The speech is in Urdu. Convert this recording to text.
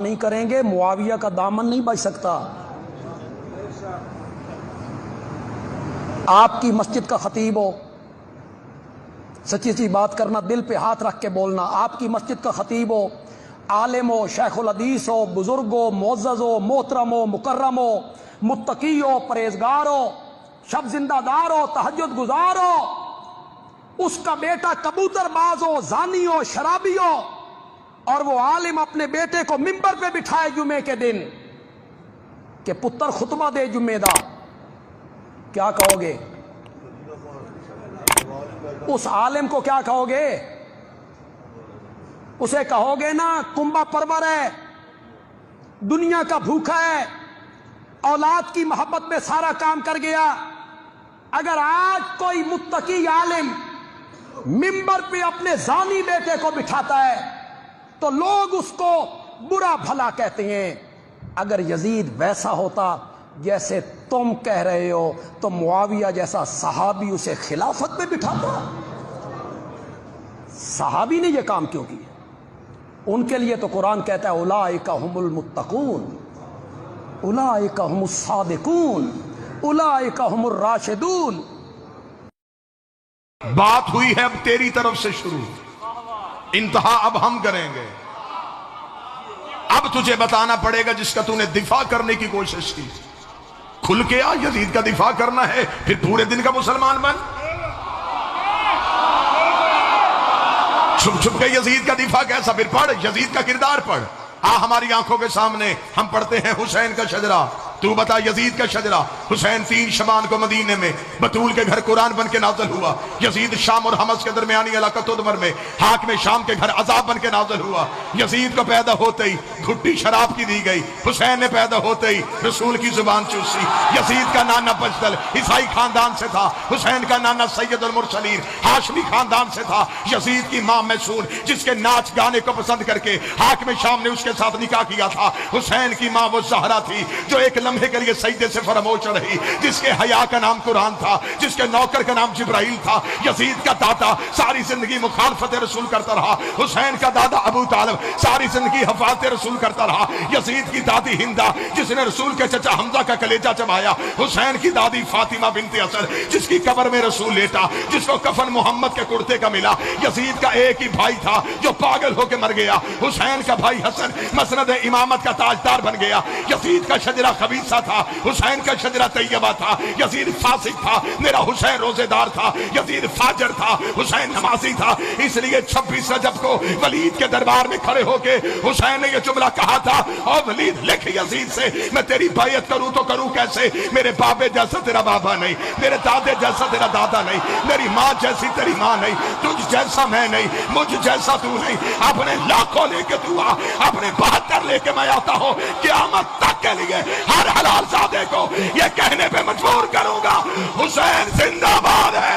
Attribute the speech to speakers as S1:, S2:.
S1: نہیں کریں گے معاویہ کا دامن نہیں بچ سکتا۔ آپ کی مسجد کا خطیب ہو، سچی سی بات کرنا، دل پہ ہاتھ رکھ کے بولنا، آپ کی مسجد کا خطیب ہو، عالم ہو، شیخ الحدیث ہو، بزرگ ہو، معزز ہو، محترم ہو، مکرم ہو، متقی ہو، پرہیزگار ہو، شب زندہ دار ہو، تہجد گزار ہو، اس کا بیٹا کبوتر باز ہو، زانی ہو، شرابی ہو، اور وہ عالم اپنے بیٹے کو ممبر پہ بٹھائے جمعے کے دن کہ پتر خطبہ دے جمعے دا، کیا کہو گے؟ اس عالم کو کیا کہو گے؟ اسے کہو گے نا کنبا پرور ہے، دنیا کا بھوکا ہے، اولاد کی محبت میں سارا کام کر گیا۔ اگر آج کوئی متقی عالم ممبر پہ اپنے زانی بیٹے کو بٹھاتا ہے تو لوگ اس کو برا بھلا کہتے ہیں۔ اگر یزید ویسا ہوتا جیسے تم کہہ رہے ہو تو معاویہ جیسا صحابی اسے خلافت میں بٹھاتا۔ صحابی نے یہ کام کیوں کیا؟ ان کے لیے تو قرآن کہتا ہے اولئک ھم المتقون، اولئک ھم الصادقون، اولئک ھم الراشدون۔
S2: بات ہوئی ہے اب تیری طرف سے شروع، انتہا اب ہم کریں گے۔ اب تجھے بتانا پڑے گا جس کا تو نے دفاع کرنے کی کوشش کی، کھل کے آ، یزید کا دفاع کرنا ہے پھر پورے دن کا مسلمان بن۔ چھپ چھپ کے یزید کا دفاع کیسا؟ پھر پڑھ یزید کا کردار پڑھ، ہماری آنکھوں کے سامنے ہم پڑھتے ہیں حسین کا شجرہ، تو بتا یزید کا شجرہ۔ حسین 3 شبان کو مدینے میں بطول کے گھر قرآن بن کے نازل ہوا۔ یزید شام اور حمص کے درمیانی علاقہ تدمر میں حاکم شام کے گھر عذاب بن کے نازل ہوا۔ یزید کو پیدا ہوتے ہی گھٹی شراب کی دی گئی، حسین نے پیدا ہوتے ہی رسول کی زبان چوسی۔ یزید کا نانا بجدل عیسائی خاندان سے تھا، حسین کا نانا سید المرسلین ہاشمی خاندان سے تھا۔ یزید کی ماں میسون جس کے ناچ گانے کو پسند کر کے حاکم شام نے اس کے ساتھ نکاح کیا تھا۔ حسین کی ماں وہ زہرا تھی جو ایک لمحے کے لیے سجدے سے فراموش رہی، جس کے حیا کا نام قرآن تھا، جس کے نوکر کا نام جبرائیل تھا۔ یزید کا دادا ساری زندگی مخالفت رسول کرتا رہا، حسین کا دادا ابو طالب ساری زندگی حفاظت رسول کرتا رہا۔ یزید کی دادی ہندا جس نے رسول کے چچا حمزہ کا کلیجہ چبایا، حسین کی دادی فاطمہ بنت اسد جس کی قبر میں رسول لیٹا، جس کو کفن محمد کے کرتے کا ملا۔ یزید کا ایک ہی بھائی تھا جو پاگل ہو کے مر گیا، حسین کا بھائی حسن مسند امامت کا تاجدار بن گیا۔ یزید کا شجرہ خبیثہ تھا، حسین کا شجرہ طیبہ تھا۔ یزید فاسق تھا، میرا حسین روزے دار تھا۔ یزید فاجر تھا، حسین نمازی تھا۔ اس لیے 26 رجب کو ولید کے دربار میں کھڑے ہو کے حسین نے یہ جملہ کہا تھا، اور ولید لکھ یزید سے میں تیری بیعت کروں تو کروں کیسے؟ میرے بابے جیسا تیرا بابا نہیں، میرے دادے جیسا تیرا دادا نہیں، میری ماں جیسی تیری ماں نہیں، تجھ جیسا میں نہیں، مجھ جیسا تو نہیں۔ اپنے لاکھوں لے کے تو آ، اپنے 72 لے کے میں آتا ہوں، قیامت تک کے لیے ہر حلال زادے کو یہ کہنے پہ مجبور کروں گا، حسین زندہ باد ہے۔